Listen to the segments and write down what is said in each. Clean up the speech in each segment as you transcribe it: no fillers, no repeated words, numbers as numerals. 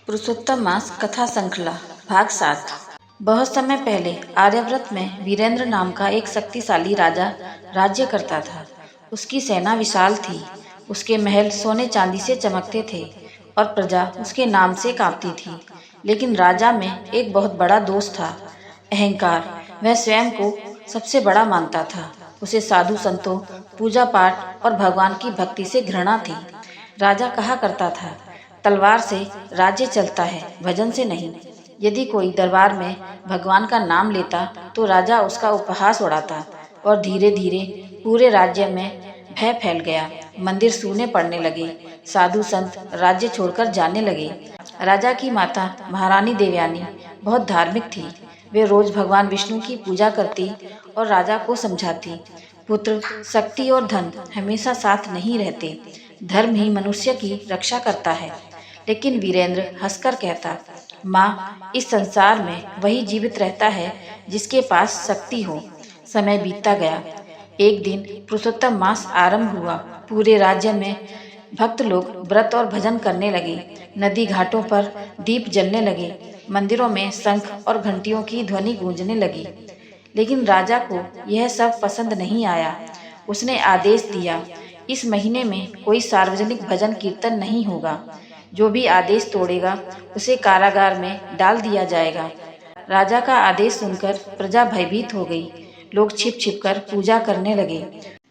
पुरुषोत्तम मास कथा श्रृंखला भाग 7। बहुत समय पहले आर्यावर्त में वीरेंद्र नाम का एक शक्तिशाली राजा राज्य करता था। उसकी सेना विशाल थी, उसके महल सोने चांदी से चमकते थे और प्रजा उसके नाम से कांपती थी। लेकिन राजा में एक बहुत बड़ा दोष था, अहंकार। वह स्वयं को सबसे बड़ा मानता था। उसे साधु संतों, पूजा पाठ और भगवान की भक्ति से घृणा थी। राजा कहा करता था, तलवार से राज्य चलता है, भजन से नहीं। यदि कोई दरबार में भगवान का नाम लेता तो राजा उसका उपहास उड़ाता और धीरे धीरे पूरे राज्य में भय फैल गया। मंदिर सूने पड़ने लगे, साधु संत राज्य छोड़कर जाने लगे। राजा की माता महारानी देवयानी बहुत धार्मिक थी। वे रोज भगवान विष्णु की पूजा करती और राजा को समझाती, पुत्र, शक्ति और धन हमेशा साथ नहीं रहते, धर्म ही मनुष्य की रक्षा करता है। लेकिन वीरेंद्र हंसकर कहता, माँ, इस संसार में वही जीवित रहता है जिसके पास शक्ति हो। समय बीतता गया। एक दिन पुरुषोत्तम मास आरंभ हुआ। पूरे राज्य में भक्त लोग व्रत और भजन करने लगे। नदी घाटों पर दीप जलने लगे, मंदिरों में शंख और घंटियों की ध्वनि गूंजने लगी। लेकिन राजा को यह सब पसंद नहीं आया। उसने आदेश दिया, इस महीने में कोई सार्वजनिक भजन कीर्तन नहीं होगा। जो भी आदेश तोड़ेगा उसे कारागार में डाल दिया जाएगा। राजा का आदेश सुनकर प्रजा भयभीत हो गई। लोग छिप छिप कर पूजा करने लगे।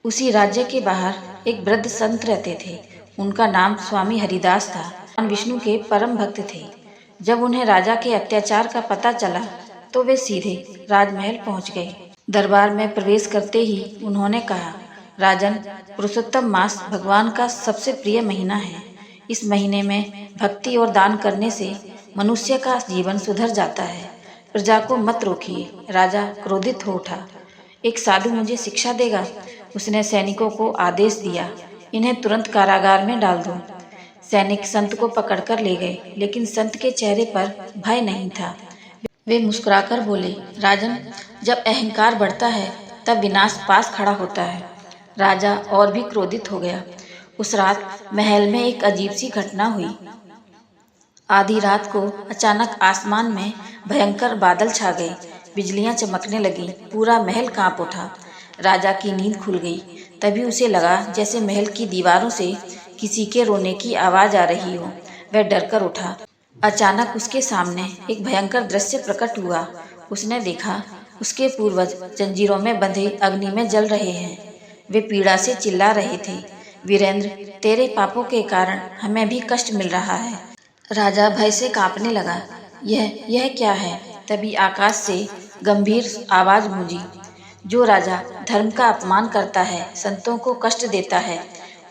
उसी राज्य के बाहर एक वृद्ध संत रहते थे। उनका नाम स्वामी हरिदास था। भगवान विष्णु के परम भक्त थे। जब उन्हें राजा के अत्याचार का पता चला तो वे सीधे राजमहल पहुंच गए। दरबार में प्रवेश करते ही उन्होंने कहा, राजन, पुरुषोत्तम मास भगवान का सबसे प्रिय महीना है। इस महीने में भक्ति और दान करने से मनुष्य का जीवन सुधर जाता है। प्रजा को मत रोकिए। राजा क्रोधित हो उठा, एक साधु मुझे शिक्षा देगा। उसने सैनिकों को आदेश दिया, इन्हें तुरंत कारागार में डाल दो। सैनिक संत को पकड़कर ले गए, लेकिन संत के चेहरे पर भय नहीं था। वे मुस्कुराकर बोले, राजन, जब अहंकार बढ़ता है तब विनाश पास खड़ा होता है। राजा और भी क्रोधित हो गया। उस रात महल में एक अजीब सी घटना हुई। आधी रात को अचानक आसमान में भयंकर बादल छा गए, बिजलियां चमकने लगीं, पूरा महल कांप उठा। राजा की नींद खुल गई। तभी उसे लगा जैसे महल की दीवारों से किसी के रोने की आवाज आ रही हो। वह डरकर उठा। अचानक उसके सामने एक भयंकर दृश्य प्रकट हुआ। उसने देखा, उसके पूर्वज जंजीरों में बंधे अग्नि में जल रहे हैं। वे पीड़ा से चिल्ला रहे थे, वीरेंद्र, तेरे पापों के कारण हमें भी कष्ट मिल रहा है। राजा भय से कांपने लगा। यह क्या है? तभी आकाश से गंभीर आवाज गूंजी, जो राजा धर्म का अपमान करता है, संतों को कष्ट देता है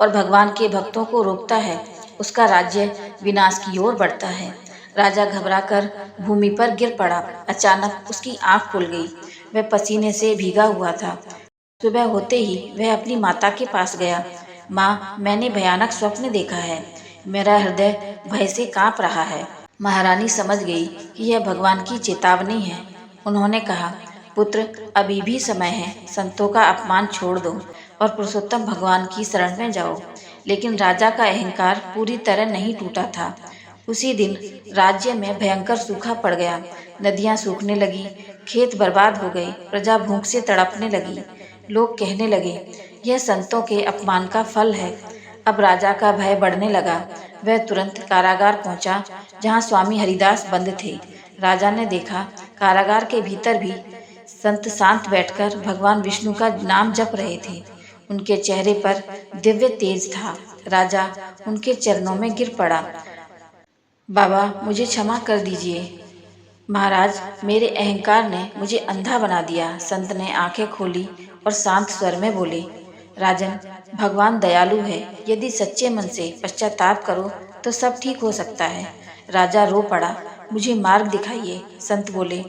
और भगवान के भक्तों को रोकता है, उसका राज्य विनाश की ओर बढ़ता है। राजा घबराकर भूमि पर गिर पड़ा। अचानक उसकी आंख खुल गई। वह पसीने से भीगा हुआ था। सुबह होते ही वह अपनी माता के पास गया। माँ, मैंने भयानक स्वप्न देखा है। मेरा हृदय भय से कांप रहा है। महारानी समझ गई कि यह भगवान की चेतावनी है। उन्होंने कहा, पुत्र, अभी भी समय है, संतों का अपमान छोड़ दो और पुरुषोत्तम भगवान की शरण में जाओ। लेकिन राजा का अहंकार पूरी तरह नहीं टूटा था। उसी दिन राज्य में भयंकर सूखा पड़ गया। नदियां सूखने लगी, खेत बर्बाद हो गए, प्रजा भूख से तड़पने लगी। लोग कहने लगे, यह संतों के अपमान का फल है। अब राजा का भय बढ़ने लगा। वह तुरंत कारागार पहुंचा, जहां स्वामी हरिदास बंद थे। राजा ने देखा, कारागार के भीतर भी संत शांत बैठकर भगवान विष्णु का नाम जप रहे थे। उनके चेहरे पर दिव्य तेज था। राजा उनके चरणों में गिर पड़ा। बाबा, मुझे क्षमा कर दीजिए। महाराज, मेरे अहंकार ने मुझे अंधा बना दिया। संत ने आंखें खोली और शांत स्वर में बोले, राजन, भगवान दयालु है। यदि सच्चे मन से पश्चाताप करो तो सब ठीक हो सकता है। राजा रो पड़ा, मुझे मार्ग दिखाइए। संत बोले,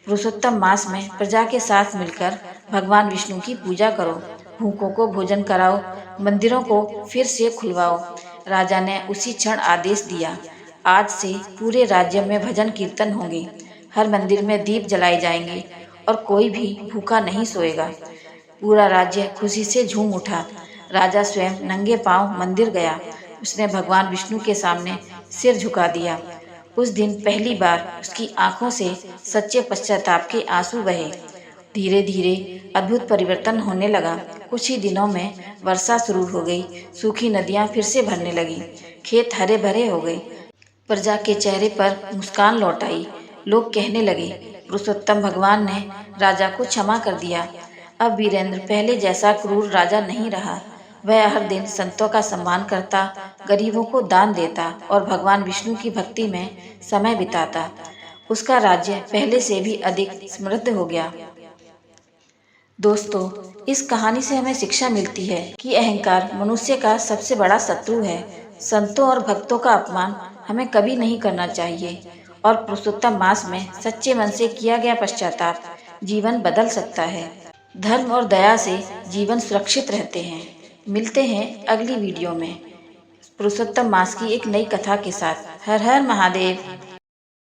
पुरुषोत्तम मास में प्रजा के साथ मिलकर भगवान विष्णु की पूजा करो, भूखों को भोजन कराओ, मंदिरों को फिर से खुलवाओ। राजा ने उसी क्षण आदेश दिया, आज से पूरे राज्य में भजन कीर्तन होंगे, हर मंदिर में दीप जलाए जाएंगे और कोई भी भूखा नहीं सोएगा। पूरा राज्य खुशी से झूम उठा। राजा स्वयं नंगे पांव मंदिर गया। उसने भगवान विष्णु के सामने सिर झुका दिया। उस दिन पहली बार उसकी आंखों से सच्चे पश्चाताप के आंसू बहे। धीरे धीरे अद्भुत परिवर्तन होने लगा। कुछ ही दिनों में वर्षा शुरू हो गई। सूखी नदियां फिर से भरने लगी। खेत हरे भरे हो गए। प्रजा के चेहरे पर मुस्कान लौट आई। लोग कहने लगे, पुरुषोत्तम भगवान ने राजा को क्षमा कर दिया। अब वीरेंद्र पहले जैसा क्रूर राजा नहीं रहा। वह हर दिन संतों का सम्मान करता, गरीबों को दान देता और भगवान विष्णु की भक्ति में समय बिताता। उसका राज्य पहले से भी अधिक समृद्ध हो गया। दोस्तों, इस कहानी से हमें शिक्षा मिलती है कि अहंकार मनुष्य का सबसे बड़ा शत्रु है। संतों और भक्तों का अपमान हमें कभी नहीं करना चाहिए और पुरुषोत्तम मास में सच्चे मन से किया गया पश्चाताप जीवन बदल सकता है। धर्म और दया से जीवन सुरक्षित रहते हैं। मिलते हैं अगली वीडियो में पुरुषोत्तम मास की एक नई कथा के साथ। हर हर महादेव।